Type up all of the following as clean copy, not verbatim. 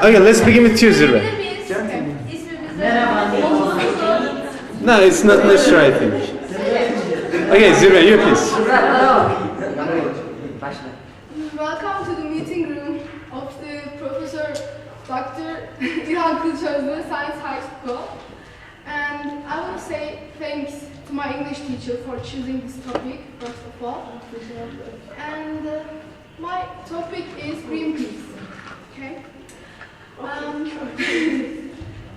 Okay, let's begin with you, Zirve. No, it's not necessary, I think. Okay, Zirve, you please. Welcome to the meeting room of the Professor Dr. İlhan Kılıçözlü Science High School. And I want to say thanks to my English teacher for choosing this topic, first of all. And my topic is Greenpeace. Okay?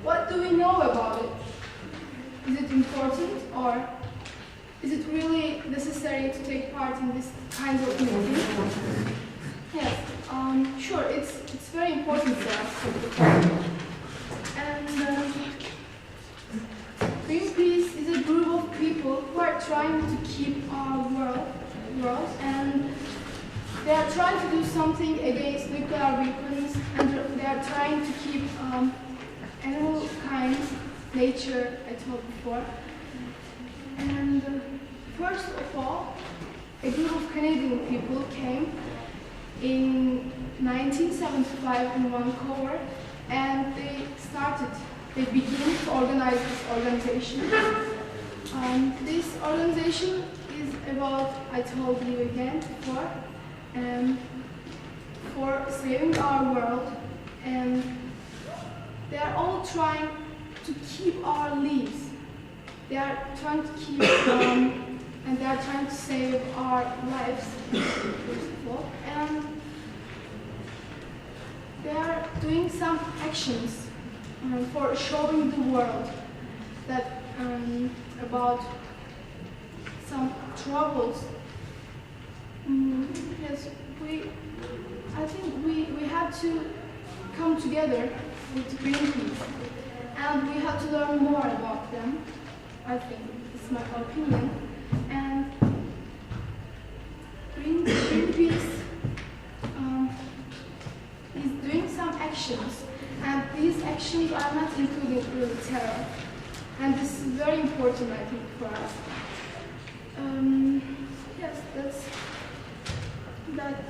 What do we know about it? Is it important, or is it really necessary to take part in this kind of meeting? Yes, sure, it's very important for us. And Greenpeace is a group of people who are trying to keep our world, and they are trying to do something against nuclear weapons, and they are trying to keep animal kinds, nature, I told before. And first of all, a group of Canadian people came in 1975 in Vancouver, and they began to organize this organization. This organization is about, I told you again before, for saving our world, and they are all trying to keep our leaves. They are trying to keep, and they are trying to save our lives, first of all. And they are doing some actions for showing the world that about some troubles. Yes, I think we have to come together with Greenpeace, and we have to learn more about them. I think it's my opinion. And Greenpeace is doing some actions, and these actions are not including really terror. And this is very important, I think, for us. Yes,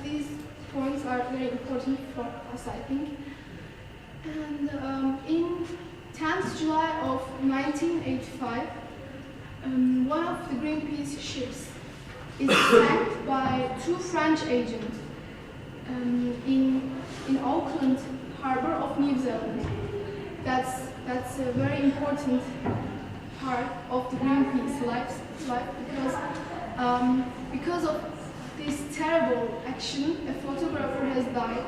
these points are very important for us, I think. And in 10th July of 1985, one of the Greenpeace ships is sank by two French agents in Auckland Harbor of New Zealand. That's a very important part of the Greenpeace life because of this terrible action, a photographer has died,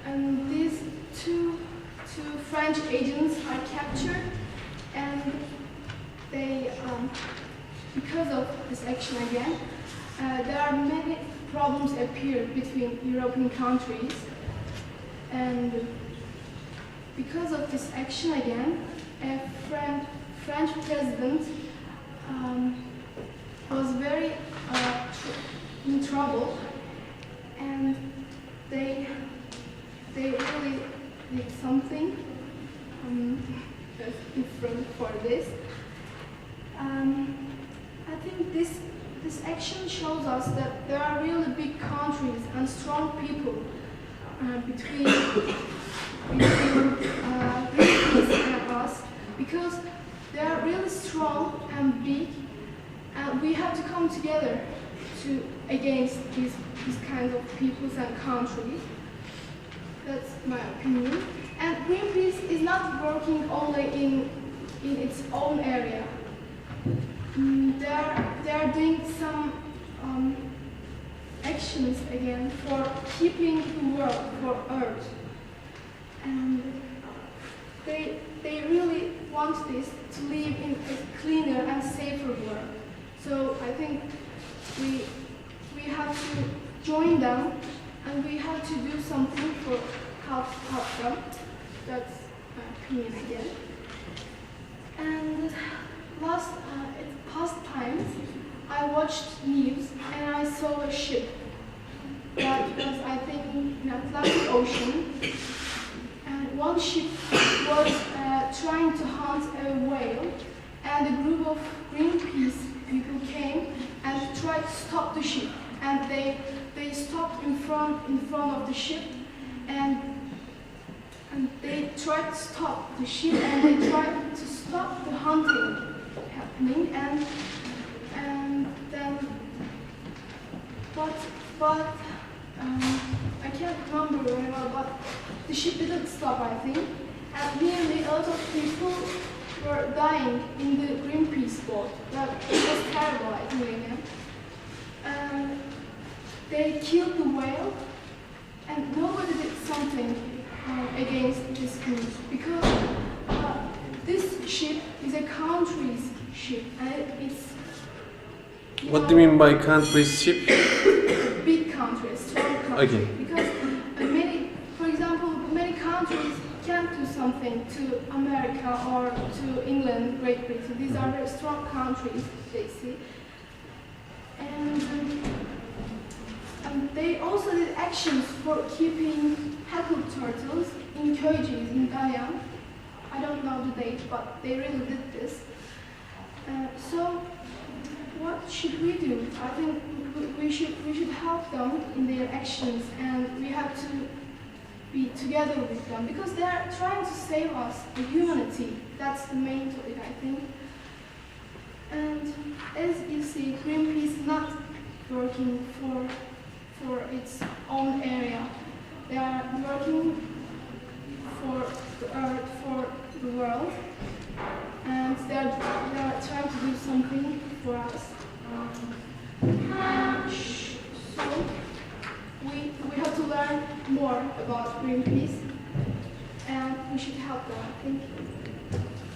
and these two French agents are captured, and they, because of this action again, there are many problems appeared between European countries, and because of this action again, a French president was very in trouble, and they really did something that's different for this. I think this action shows us that there are really big countries and strong people between Greenpeace and us, because they are really strong and big, and we have to come together against these kinds of peoples and countries. That's my opinion. And Greenpeace is not working only in its own area. They are doing some actions again for keeping the world, for Earth, and they really want this to live in a cleaner and safer world. So I think we have to join them, and we have to do something for help them. That's my opinion again. And past times, I watched news and I saw a ship that was, I think, in the Atlantic Ocean. And one ship was trying to hunt a whale, and a group of Greenpeace people came and tried to stop the ship. and they stopped in front of the ship, and they tried to stop the ship, and they tried to stop the hunting happening, and then but I can't remember very well, but the ship didn't stop, I think, and nearly a lot of people were dying in the Greenpeace boat. That it was terrible, I think, again. They killed the whale, and nobody did something against this news, because this ship is a country's ship, and it's... What do you mean by country's ship? Big country, strong country. Okay. Because for example, many countries can't do something to America or to England, Great Britain. These are very strong countries, they see. And they also did actions for keeping heckled turtles in Köyceğiz, in Dayan. I don't know the date, but they really did this. So, what should we do? I think we should help them in their actions, and we have to be together with them, because they are trying to save us, the humanity. That's the main topic, I think. And as you see, Greenpeace is not working for its own area. They are working for the earth, for the world, and they are trying to do something for us. So we have to learn more about Greenpeace, and we should help them, I think.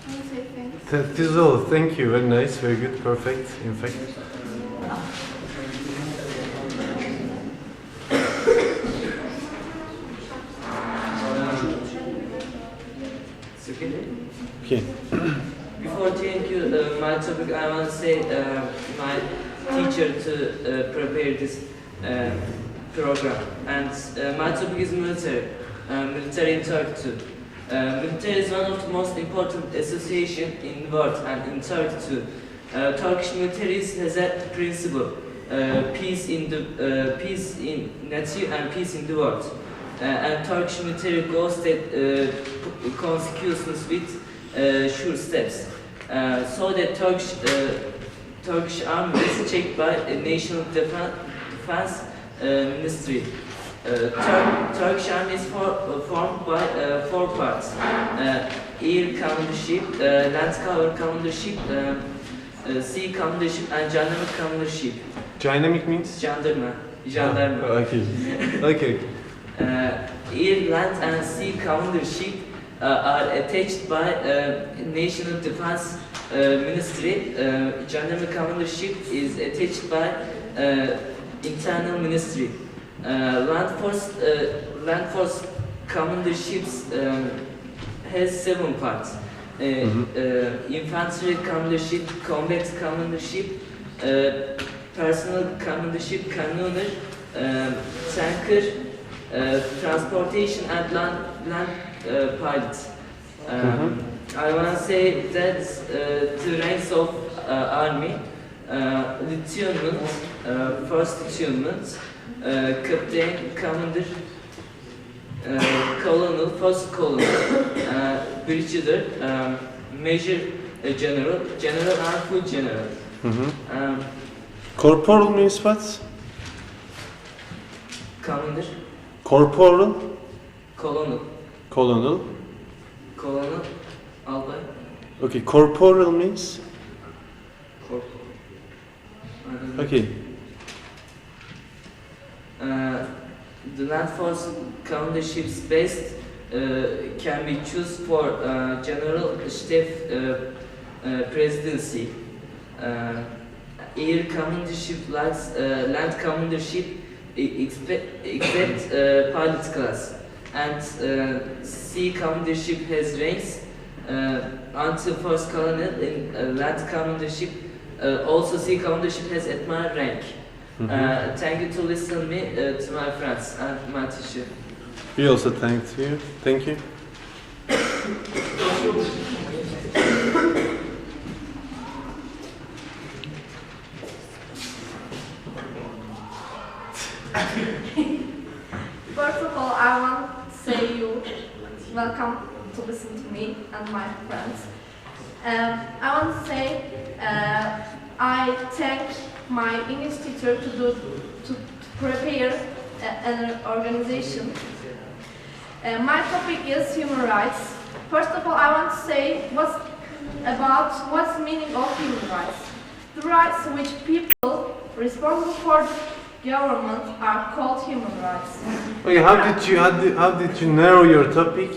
I would say thanks. That is all. Thank you. Very nice. Very good. Perfect. In fact. Okay. Before telling you my topic, I want to say my teacher to prepare this program. And my topic is military. Military in Turkey too. Military is one of the most important associations in the world, and in Turkey too. Turkish military has a principle: peace in nature and peace in the world. And Turkish military goes that consequences with sure steps, so that Turkish army is checked by a national defense ministry. Turkish army is formed by 4 parts: air commandership, land cover commandership, sea commandership, and gendarme commandership. Dynamic means? Gendarme. Okay. Okay. Air, land, and sea commandership are attached by National Defense Ministry. Gendarme commandership is attached by Internal Ministry. Land force commanderships has 7 parts: infantry commandership, combat commandership, personal commandership, cannoner, tanker, transportation, and land pilots. I want to say that the ranks of army: lieutenant, first lieutenant, captain, commander, colonel, first colonel, brigadier, major general, and full general. Corporal means what? Commander. Corporal? Colonel. Colonel. Colonel. Albay. Okay, corporal means? Corporal. Okay. The land force commanderships based can be chosen for general staff presidency. Air commandership likes land commandership except pilot class, and sea commandership has ranks until first colonel. In land commandership, also sea commandership has admiral rank. Thank you to listen me to my friends and my teacher. We also thank you. Thank you. welcome to listen to me and my friends. I want to say I thank my English teacher to prepare an organization. My topic is human rights. First of all, I want to say what's the meaning of human rights. The rights which people responsible for the government are called human rights. Okay, how did you narrow your topic?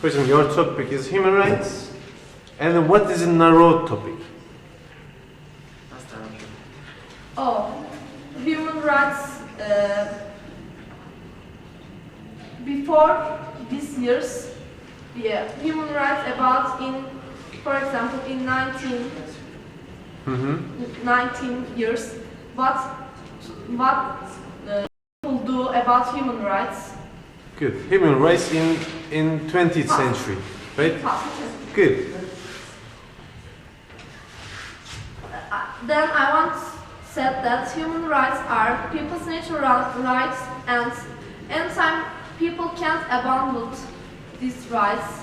For example, your topic is human rights, and then what is a narrow topic? Oh, human rights. Before these years, human rights about for example, in 19 years, what people do about human rights? Good. Human rights in 20th century, right? Good. Then I want said that human rights are people's natural rights, and anytime people can't abandon these rights.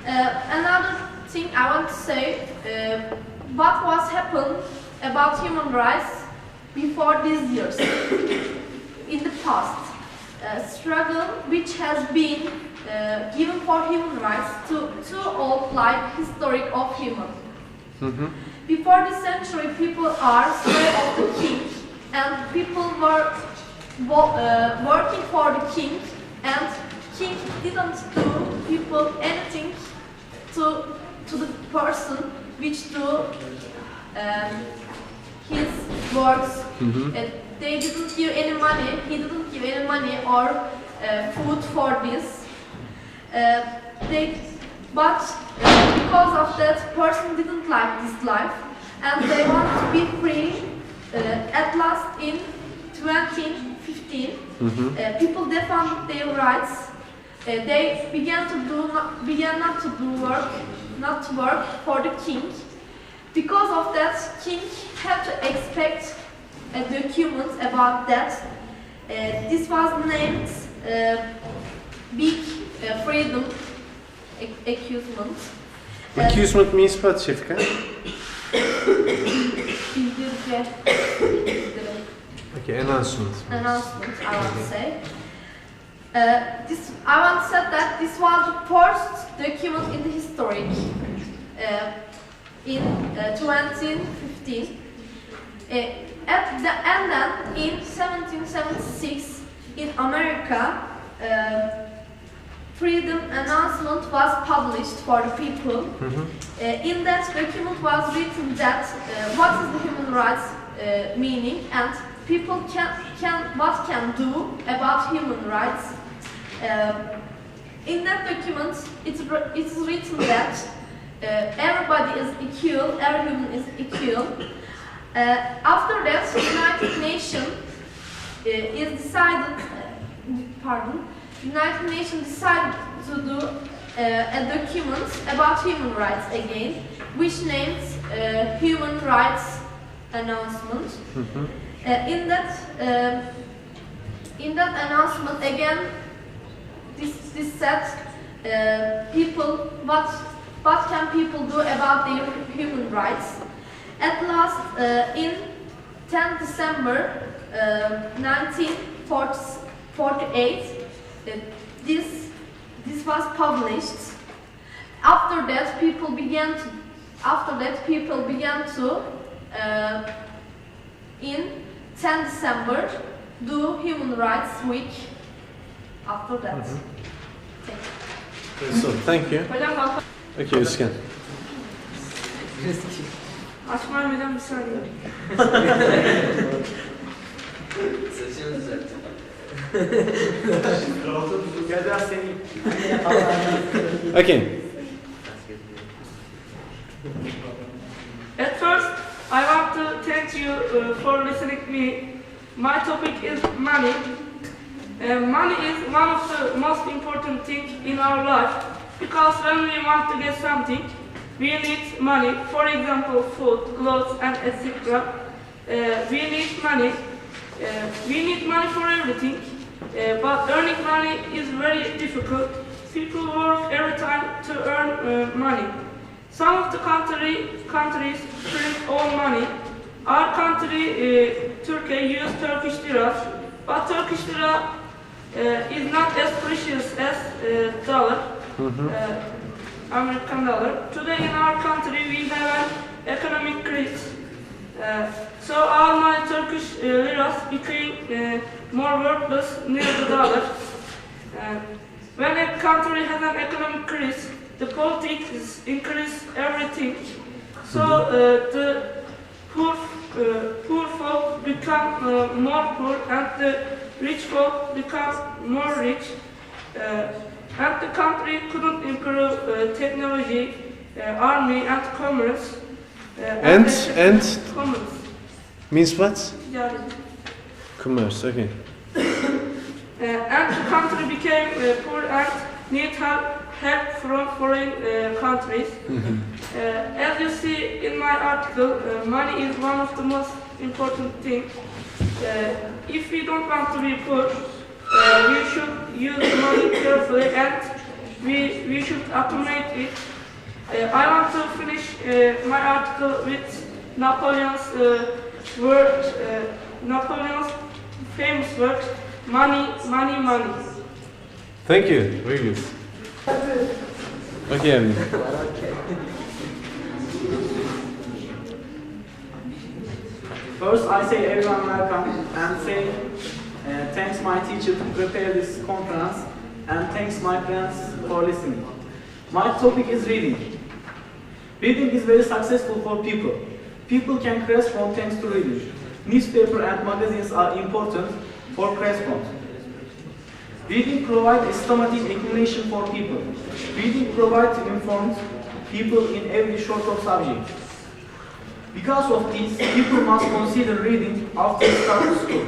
Another thing I want to say, what was happened about human rights before these years in the past. Struggle which has been given for human rights to old like historic of human. Before this century, people are slave of the king, and people were working for the king, and king didn't do people anything to the person which do his works. They didn't give any money, he didn't give any money or food for this. But because of that, person didn't like this life, and they want to be free. At last, in 2015, people defended their rights. They began not to work for the king. Because of that, king had to expect a document about that. This was named Big Freedom Accusement. Accusement means what, Şefika? İngilizce. Okay, announcement. Announcement, I want to say. I want to say that this was the first document in the history in 2015. And then in 1776 in America, freedom announcement was published for the people. In that document was written that what is the human rights meaning, and people what can do about human rights. In that document, it's written that everybody is equal, every human is equal. After that, United Nations United Nations decided to do a document about human rights again, which named Human Rights Announcement. In that announcement again, this said people what can people do about their human rights. At last, in 10 December 1948, this was published. After that, people began to in 10 December do Human Rights Week. After that, So, thank you. Okay, Özkan. Açmam hocam bir saniye. Saçını düzelt. Okay. At first, I want to thank you for listening to me. My topic is money. Money is one of the most important things in our life, because when we want to get something, we need money. For example, food, clothes, and etc. We need money. We need money for everything, but earning money is very difficult. people work every time to earn money. Some of the countries print own money. Our country, Turkey, use Turkish lira, but Turkish lira is not as precious as dollar, American dollar. Today in our country we have an economic crisis. So all my Turkish liras became more worthless near the dollar. When a country has an economic crisis, the politics increase everything. So the poor folk become more poor, and the rich folk become more rich. And the country couldn't improve technology, army, and commerce. And commerce. means what? Yeah. Commerce, okay. And the country became poor and need help from foreign countries. As you see in my article, money is one of the most important things. If we don't want to be poor, we should use money carefully, and we should accumulate it. I want to finish my article with Napoleon's Napoleon's famous word, money, money, money. Thank you, very good. Okay, Emily. First, I say everyone welcome and say thanks my teacher to prepare this conference, and thanks my friends for listening. My topic is reading. Reading is very successful for people. People can correspond thanks to reading. Newspaper and magazines are important for correspond. Reading provides a systematic accumulation for people. Reading provides informed people in every sort of subject. Because of this, people must consider reading after starting school.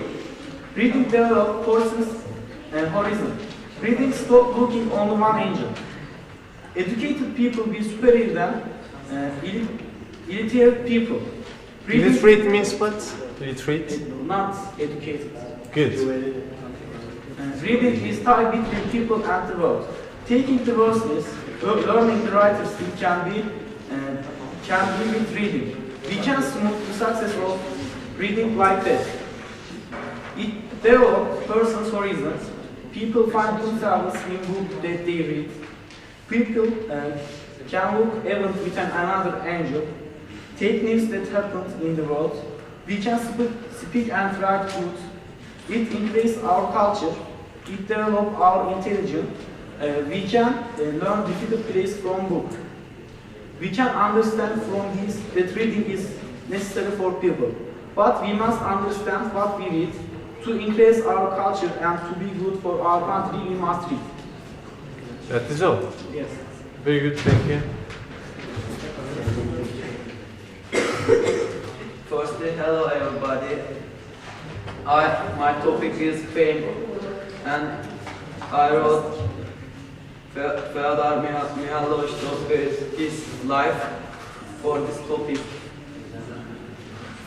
Reading develops persons and horizon. Reading stops looking only one angle. Educated people be superior than illiterate people. Illiterate means what? Illiterate? Not educated. Good. Reading is tie between people and the world. Taking the verses, learning the writer's skill can be with reading. We can smooth the success of reading like that. It develops persons' horizons. People find themselves in books that they read. People can look even with another angle. Take news that happens in the world. We can speak and write good. It increases our culture. It develops our intelligence. We can learn difficult plays from book. We can understand from this that reading is necessary for people. But we must understand what we read. To increase our culture and to be good for our country, we must read. That is all. Yes. Very good, thank you. Firstly, hello everybody. My topic is fame, and I wrote Fyodor Mikhailovich his life for this topic.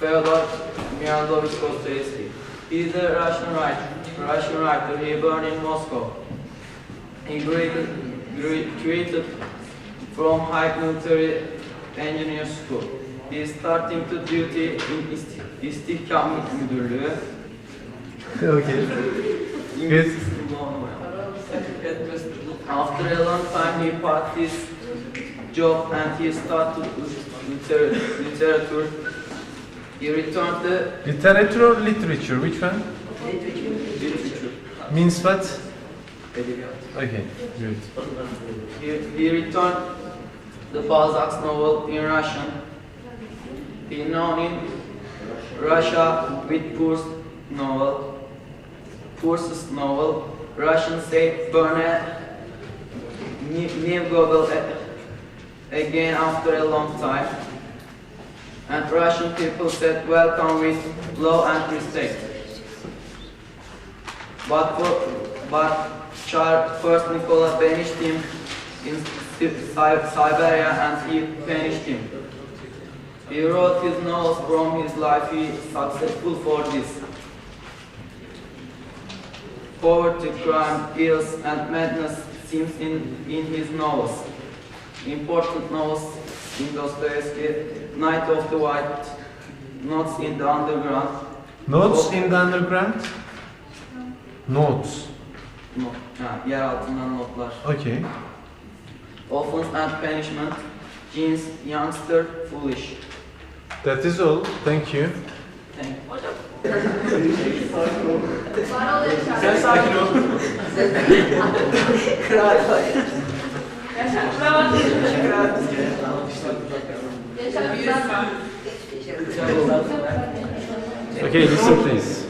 Fyodor Mikhailovich Dostoevsky. He is a Russian writer. He born in Moscow. He graduated from High Military Engineer School. He is starting to duty in İstihkam Müdürlüğü. Okay. Good. After a long time, he parted his job and he started literature. He returned to Literature or literature? Which one? literature. Means what? Okay, good. He returned the Bacaksız novel in Russian. He known in Russia with Purs's novel. Russians say burn a new Google again after a long time. And Russian people said welcome with love and respect. But Tsar first Nicola banished him in Siberia and he banished him. He wrote his novels from his life. He is successful for this. Poverty, crime, ills and madness seems in his novels. Important novels in Dostoevsky, Night of the White, Notes in the Underground. Notes in the underground? Notes. No, yer altından notlar. Okay. Offense and Punishment, Jeans, Youngster, Foolish. That is all. Thank you. Thank Sen sakin ol. Okay, listen please.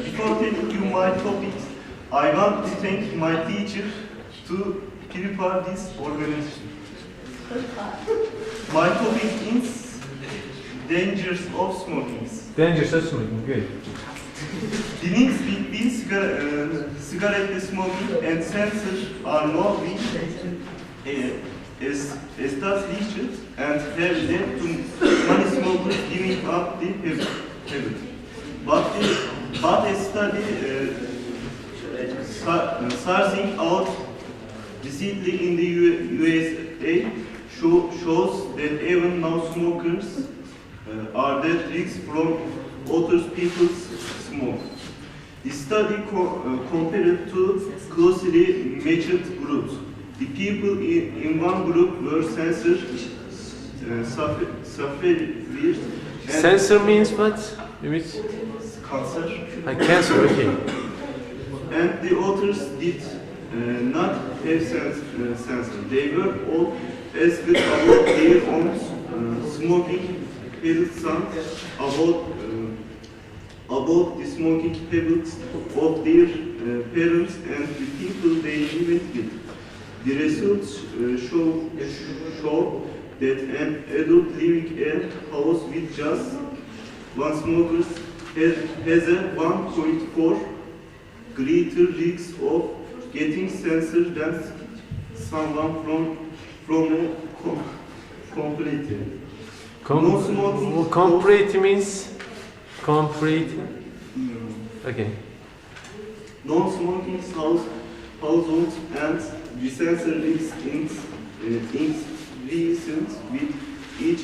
Before telling you my topics, I want to thank my teacher to prepare this organization. My topic is dangers of smoking. Dangers of smoking. Good. The links between cigarette smoking and cancer are now being established and have led to many smokers giving up the habit. But a study sourcing out recently in the USA shows that even now smokers are at risk from other people's smoke. The study compared two closely matched groups. The people in one group were cancer sufferers. Cancer means what? Ümit? Cancer. Cancer, okay. And the others did not have cancer. They were all asked about their own smoking habits, about the smoking habits of their parents and the people they lived with. The results show that an adult living in a house with just one smoker has a 1.4 greater risk of getting cancer than someone from a complete. No smoking. Complete means complete. Okay. Non-smoking households and the cancer risk increases with each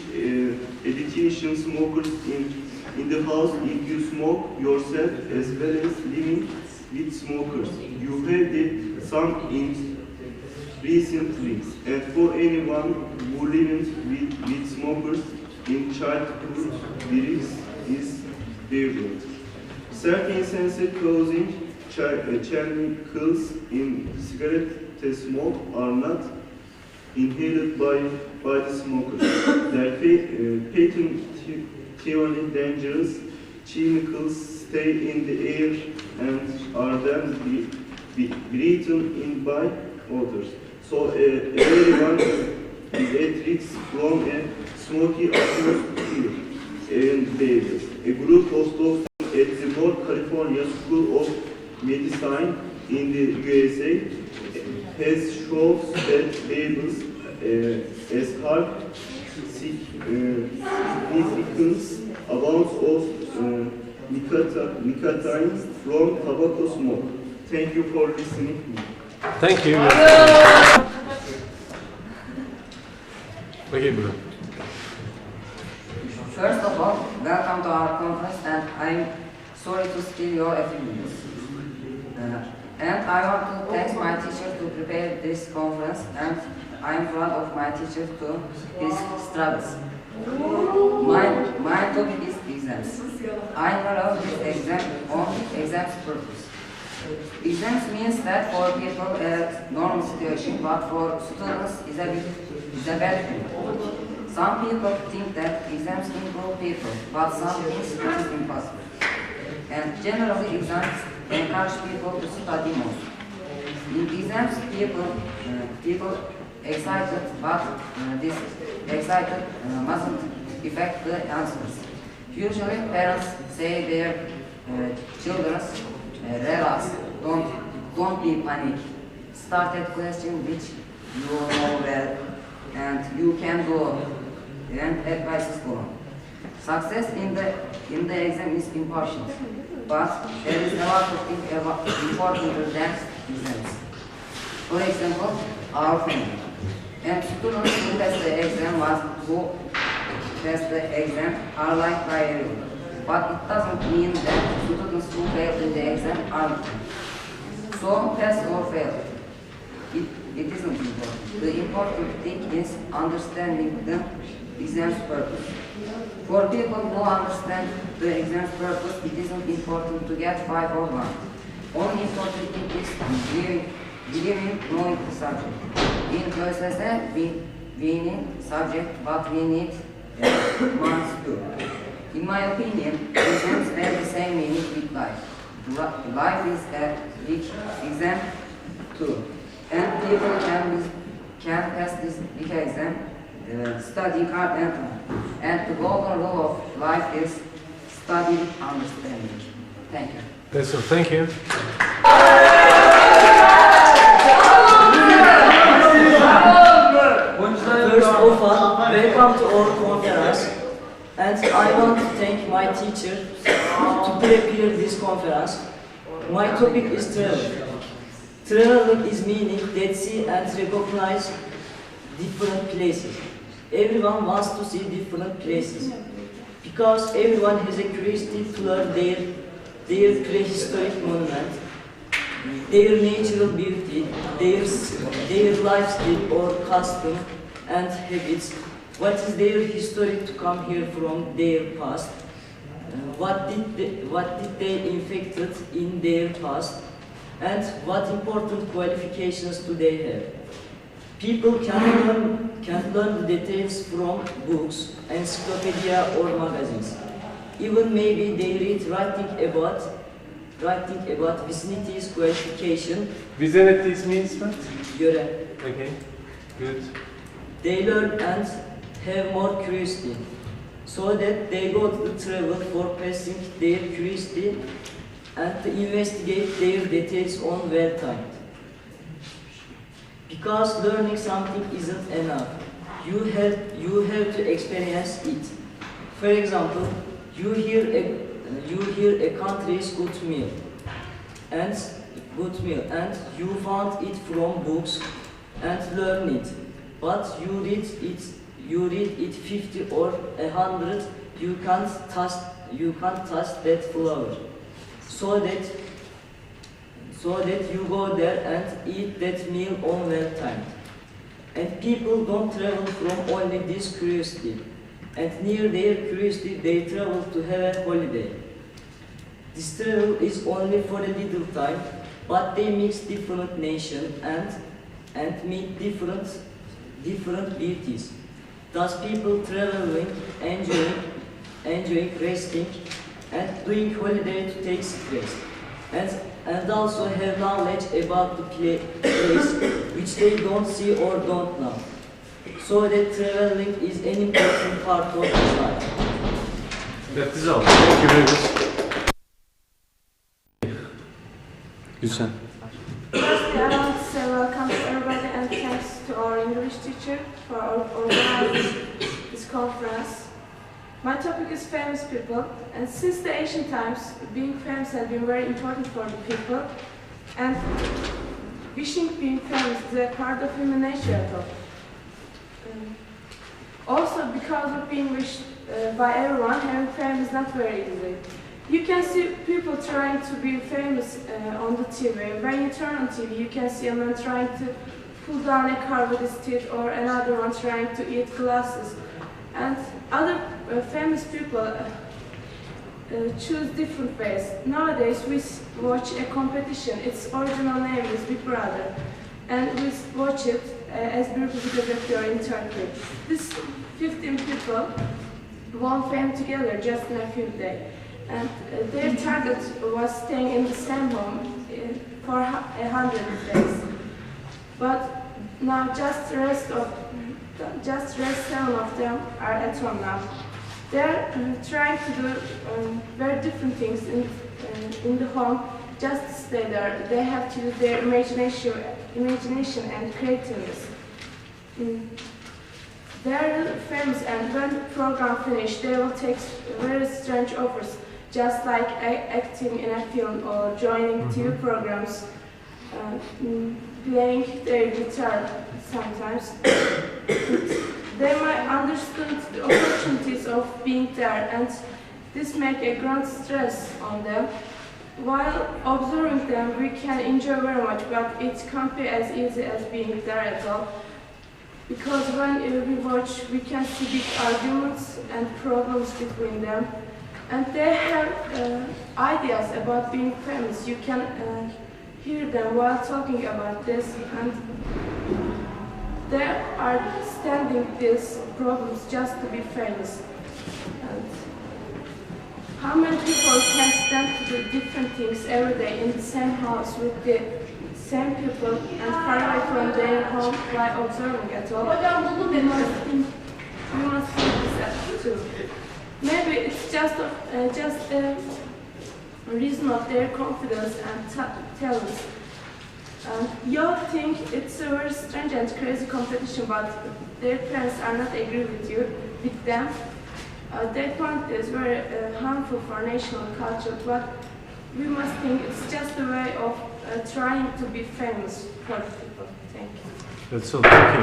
addition smokers in the house. If you smoke yourself as well as living with smokers, you have the some recent risks. And for anyone who lives with smokers in childhood, the risk is very great. Certain cancer-causing chemicals in cigarette smoke are not inhaled by the smokers. Their potentially dangerous chemicals stay in the air and are then breathed in by others. So everyone is at risk from a smoky atmosphere and babies. A group of doctors at the North California School of Medicine in the USA has shown that babies as heart significant amounts of nicotine from tobacco smoke. Thank you for listening. Thank you. Okay, bro. First of all, welcome to our conference, and I'm sorry to steal your opinions. And I want to thank my teacher to prepare this conference, and I'm proud of my teacher to his struggles. My topic is exams. I enrolled this exam on exams purpose. Exams means that for people a normal situation, but for students is a bad thing. Some people think that exams improve people, but some things it is impossible. And generally exams encourage people to study more. In exams, people excited, but this excited mustn't affect the answers. Usually parents say their children, relax, don't be panic. Start a question which you know well and you can do, and advice is given. Success in the exam is important, but there is a lot of things important than exams. For example, our family. And students who pass the exam are liked by everyone. But it doesn't mean that students who fail in the exam are different. So pass or fail. It isn't important. The important thing is understanding the exam's purpose. For people who understand the exam's purpose, it isn't important to get 5 or 1. Only important thing is believing knowing the subject. In ÖSS, we need subject, but we need marks too. In my opinion, exams have the same meaning with life. Life is a big exam too. And people can pass this big exam, study hard and long. And the golden rule of life is study understanding. Thank you. That's all. Thank you. First of all, welcome to our conference, and I want to thank my teacher to prepare this conference. My topic is travel. Traveling is meaning that see and recognize different places. Everyone wants to see different places because everyone has a curiosity to learn their prehistoric monument, their natural beauty, their lifestyle or custom and habits, what is their history to come here from their past, what did they infected in their past, and what important qualifications do they have. People can learn the details from books, encyclopedia or magazines. Even maybe they read writing about vicinities qualification. Vicinities means what? Göre. Okay, good. They learn and have more curiosity, so that they go to travel for passing their curiosity and to investigate their details on well timed. Because learning something isn't enough, you have to experience it. For example, you hear a country's good meal, and you found it from books and learn it. But you read it 50 or 100, you can't touch that flower. So that you go there and eat that meal on well timed. And people don't travel from only this curiosity. And near their curiosity they travel to have a holiday. This travel is only for a little time, but they mix different nations and meet different beauties. Thus people traveling, enjoying resting, and doing holiday to take stress, and also have knowledge about the place which they don't see or don't know. So that traveling is an important part of his life. That is all. Thank you very much. Lütfen. Firstly, I want to say welcome to everybody and thanks to our English teacher for organizing this conference. My topic is famous people, and since the ancient times, being famous has been very important for the people, and wishing being famous is a part of human nature at all. Also, because of being wished by everyone, having fame is not very easy. You can see people trying to be famous on the TV. When you turn on TV, you can see a man trying to pull down a car with his teeth, or another one trying to eat glasses. And other famous people choose different ways. Nowadays we watch a competition. Its original name is Big Brother, and we watch it as bir yapıyor in Turkey. This 15 people won fame together just in a few days, and their target was staying in the same home for 100 days. But now just the rest 7 of them are at home now. They're trying to do very different things in the home just to stay there. They have to use their imagination and creativeness. They're famous, and when the program finishes, they will take very strange offers, just like acting in a film or joining TV programs. playing their guitar sometimes. They might understand the opportunities of being there, and this makes a grand stress on them. While observing them, we can enjoy very much, but it can't be as easy as being there at all. Because when we watch, we can see big arguments and problems between them. And they have ideas about being famous. You can hear them while talking about this, and they are standing these problems just to be famous. And how many people can stand to do different things every day in the same house with the same people and far away from their home while observing at all? We must think this too. Maybe it's just a reason of their confidence and talents. You think it's a very strange and crazy competition, but their parents are not agree with them. They find this very harmful for national culture, but we must think it's just a way of trying to be famous for people. Thank you. That's all. Thank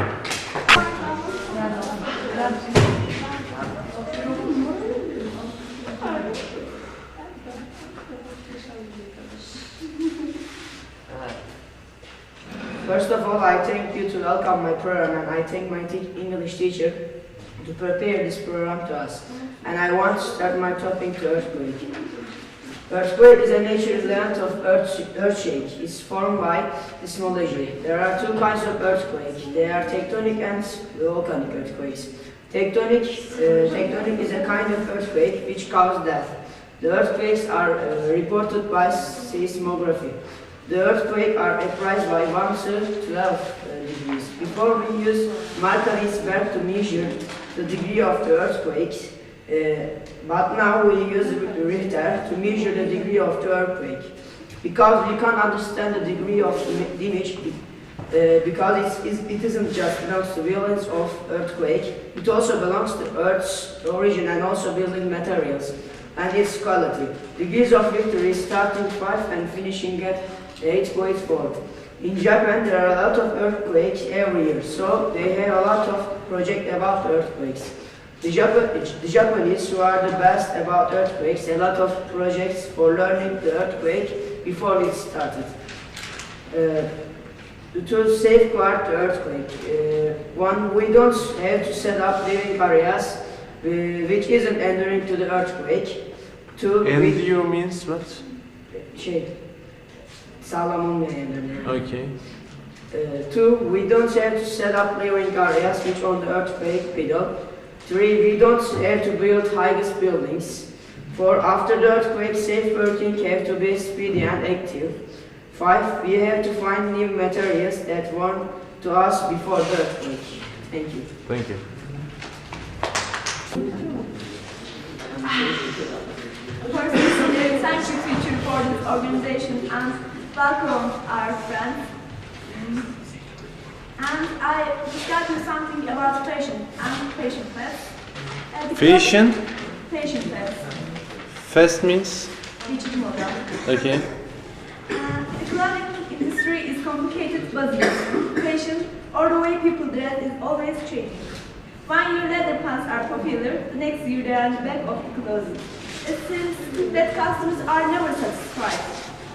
you. First of all, I thank you to welcome my program, and I thank my English teacher to prepare this program to us. And I want to start my topic to earthquake. Earthquake is a natural event of earthshake. It's formed by seismology. There are two kinds of earthquakes. They are tectonic and volcanic earthquakes. Tectonic is a kind of earthquake which causes death. The earthquakes are reported by seismography. The earthquakes are appraised by 1 to 12 degrees. Before we use Mercalli's verb to measure the degree of the earthquakes, but now we use Richter to measure the degree of the earthquake. Because we can't understand the degree of damage, because it isn't just belongs to violence of earthquake, it also belongs to Earth's origin and also building materials and its quality. Degrees of Richter is starting 5 and finishing at 8.4. In Japan, there are a lot of earthquakes every year, so they have a lot of projects about earthquakes. The Japanese, who are the best about earthquakes, a lot of projects for learning the earthquake before it started. To safeguard the earthquake, one, we don't have to set up living areas which isn't entering to the earthquake. Two, Endure means what? Sağlam olmayan yerler. Okay. Two, we don't have to set up living areas which on the earthquake below. Three, we don't have to build highest buildings. Four, after the earthquake, safe working have to be speedy and active. Five, we have to find new materials that want to us before the earthquake. Thank you. Thank you. Personally, thank you teacher for this organization and welcome our friends. And I discuss you something about patient and patient fest. Patient? Patient fest. Fest means? Teaching model. Okay. The clothing industry is complicated business. Fashion or the way people dress is always changing. 1 year leather pants are popular, the next year they are in the back of the closet. It seems that customers are never satisfied.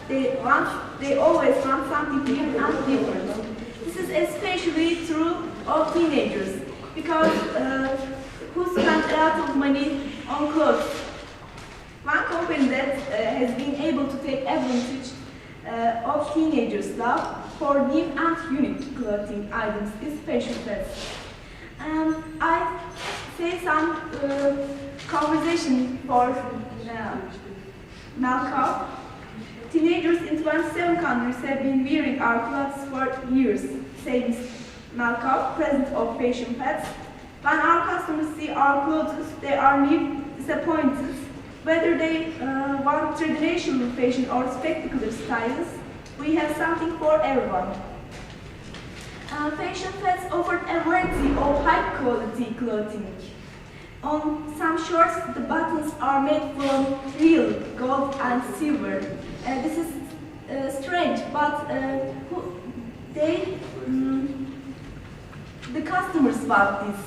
They always want something new and different. This is especially true of teenagers, because who spend a lot of money on clothes. One company that has been able to take advantage of teenagers' love for new and unique clothing items is Fashion Fest. I say some conversation for Malcolm. Teenagers in 27 countries have been wearing our clothes for years, says Malcolm, president of Fashion Fest. When our customers see our clothes, they are disappointed. Whether they want traditional fashion or spectacular styles, we have something for everyone. Fashion Fest offered a variety of high-quality clothing. On some shorts, the buttons are made from real gold and silver. This is strange, but the customers want this.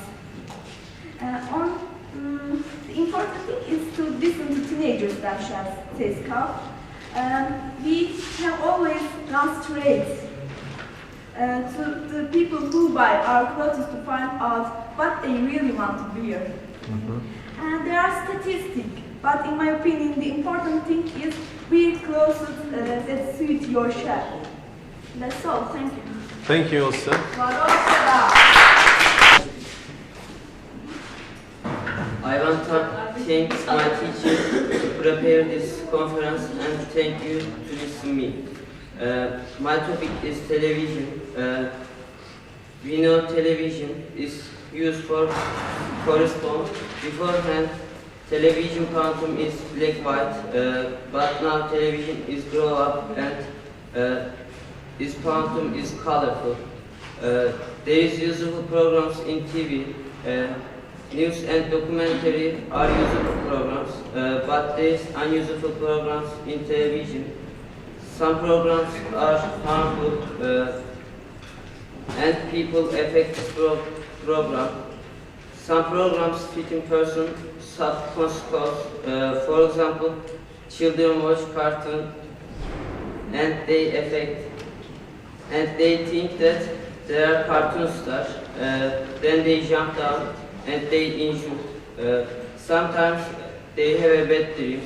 The important thing is to listen to teenagers themselves, says Carl. We have always gone straight to the people who buy our clothes to find out what they really want to wear. And there are statistics, but in my opinion, the important thing is wear clothes that suit your shape. That's all. Thank you. Thank you, Elsa. I want to thank my teacher to prepare this conference and thank you to listen to me. My topic is television. We know television is used for correspond. Beforehand, television quantum is black-white, but now television is grow up and this quantum is colorful. There is useful programs in TV. News and documentary are useful programs, but there is unuseful programs in television. Some programs are harmful and people affect this program. Some programs fit in person subconscious. For example, children watch cartoon and they think that they are cartoon stars. Then they jump down and they injured. Sometimes they have a bad dream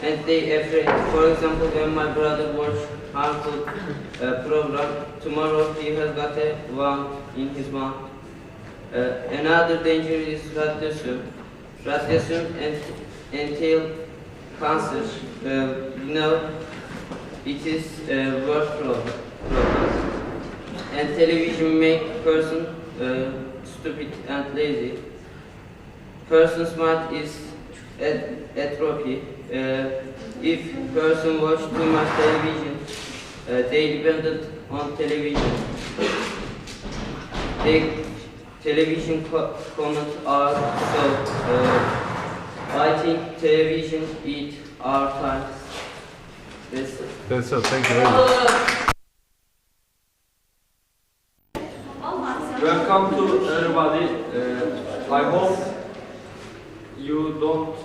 and they afraid. For example, when my brother watched harmful program, tomorrow he has got a wound in his mouth. Another danger is radiation. Radiation entails cancer. It is a world problem. And television make person stupid and lazy. Person's mind is atrophy. If person watch too much television, they dependent on television. They television comments are so. I think television eat our time. That's all. Thank you very much. Welcome to everybody. I hope you don't,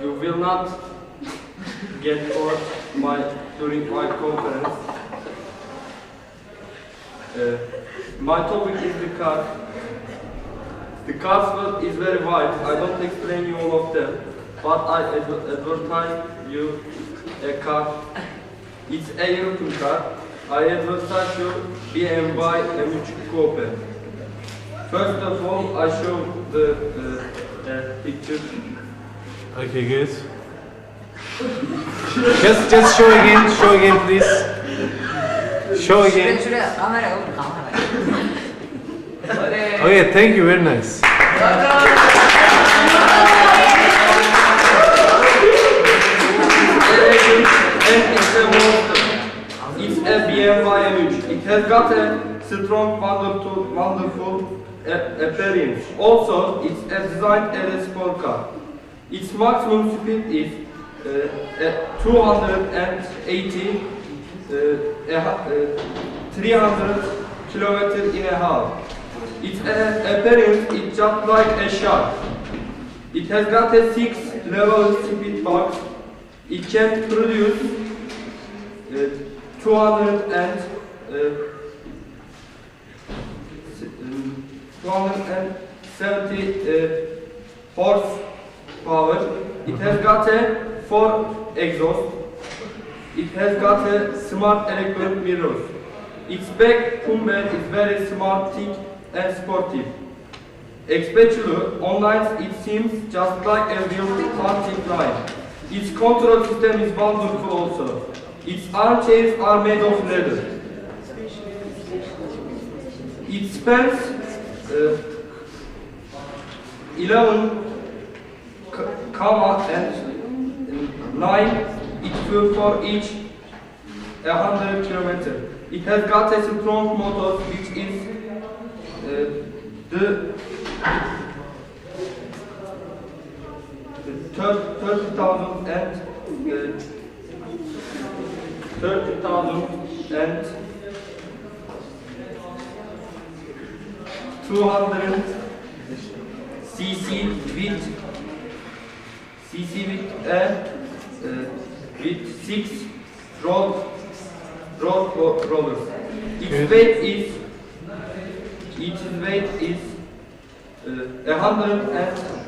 you will not get bored during my conference. My topic is the car. The car is very wide. I don't explain you all of them, but I advertise you a car. It's a European car. I advertise you BMW M3 Coupe. First of all, I show the picture. Okay, good. just show again, please. Show again. Okay, thank you, very nice. It's a BMW M3. It has got a strong, wonderful appearance. Also, it's designed as a sport car. Its maximum speed is 280, 300 kilometers in a hour. Its appearance is just like a shark. It has got a 6-level speed box. It can produce 270 horsepower. It has got a 4 exhaust. It has got a smart electronic mirrors. Its back bumper is very smart, thick and sportive. Especially online, it seems just like a real hunting line. Its control system is wonderful also. Its armchairs are made of leather. It spans 11 comma and 9 it fuel for each 100 kilometers. It has got a strong motor which is the 30,000 and 200 cc with 6 rollers. Its weight is 150.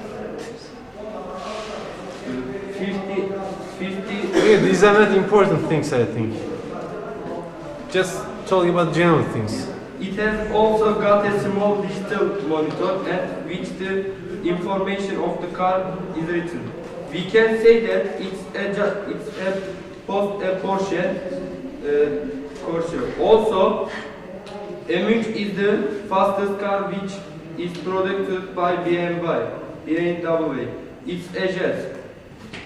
Yeah, these are not important things, I think. Just talking about general things. It has also got a small digital monitor at which the information of the car is written. We can say that it's a Porsche. Also, MX is the fastest car which is produced by BMW. It's a jet.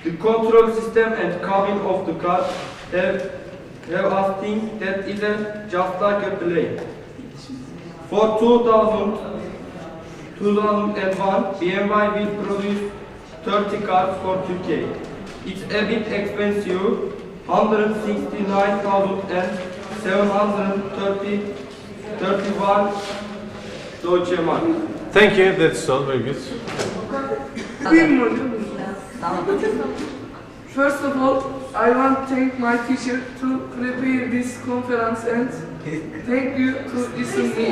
The control system and cabin of the car have us think that it is just like a plane. For 2001, BMW will produce 30 cars for Turkey. It's a bit expensive, 169,731 Deutsche Mark. Thank you, that's all, very good. First of all, I want to thank my teacher to prepare this conference and thank you to listen to me.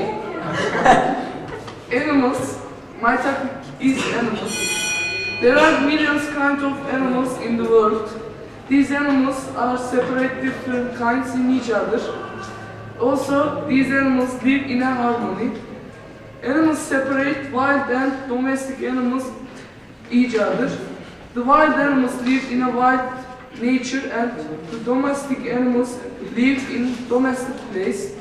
Animals. My topic is animals. There are millions kinds of animals in the world. These animals are separate different kinds in each other. Also, these animals live in a harmony. Animals separate wild and domestic animals each other. The wild animals live in a wild nature and the domestic animals live in domestic place.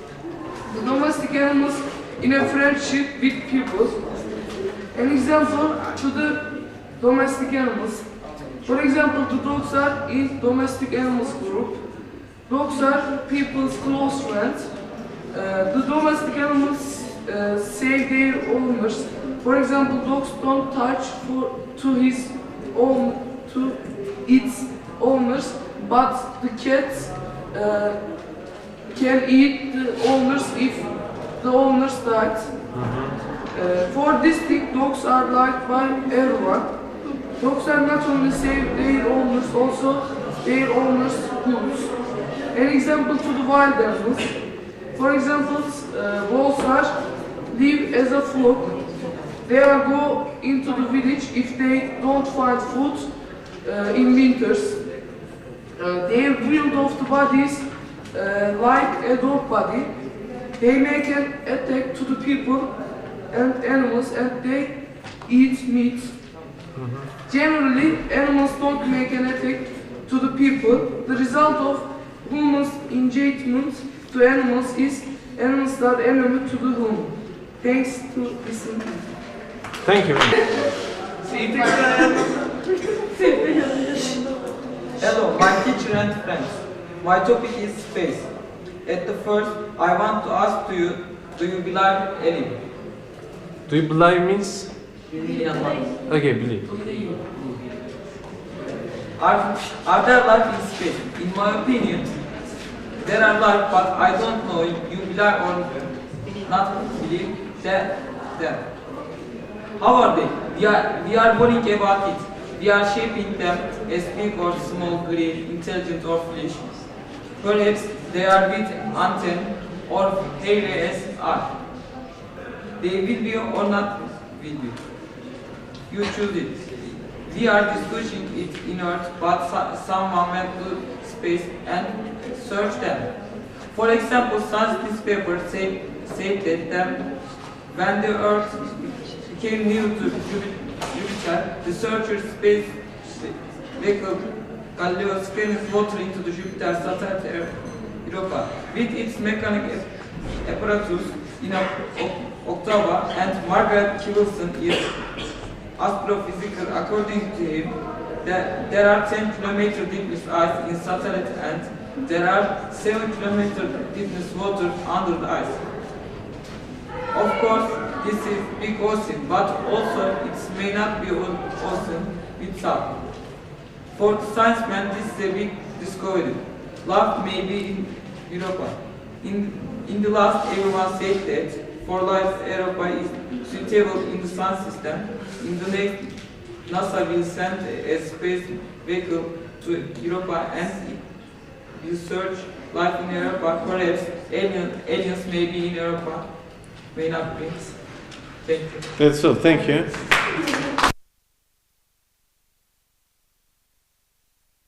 The domestic animals in a friendship with people. An example to the domestic animals. For example, the dogs are in domestic animals group. Dogs are people's close friends. The domestic animals save their owners. For example, dogs don't touch to its owners, but the cats can eat the owners if the owners died. For this thing, dogs are liked by everyone. Dogs are not only save their owners, also their owners' goods. An example to the wild animals. For example, wolves live as a flock. They go into the village if they don't find food in winters. Their build of the bodies like a dog body. They make an attack to the people and animals and they eat meat. Generally, animals don't make an attack to the people. The result of humans' engagement to animals is animals are enemy to the human. Thanks to listening. Thank you. Hello, my teacher and friends. My topic is space. At the first, I want to ask to you, do you believe alien? Do you believe means? Okay, believe. Are there life in space? In my opinion, there are life, but I don't know if you believe or not believe them. How are they? We are worrying about it. We are shaping them as big or small, green, intelligent or foolish. Perhaps they are with antennae or hairy as are. They will be or not will be. You choose it. We are discussing it in Earth, but someone went to space and searched them. For example, science newspaper said that when the Earth became near to Jupiter, the searcher space vehicle Galileo scanned water into the Jupiter satellite Europa. With its mechanical apparatus in October, and Margaret Wilson is astrophysical. According to him, there are 10 km deepness ice in satellite and there are 7 km deepness water under the ice. Of course, this is big ocean, but also it may not be ocean itself. For the science man, this is a big discovery. Life may be in Europa. In the last, everyone said that for life, Europa is suitable in the sun system. In the next, NASA will send a space vehicle to Europa and will search life in Europa. Perhaps aliens may be in Europa, may not be. Thank you. That's all. Thank you.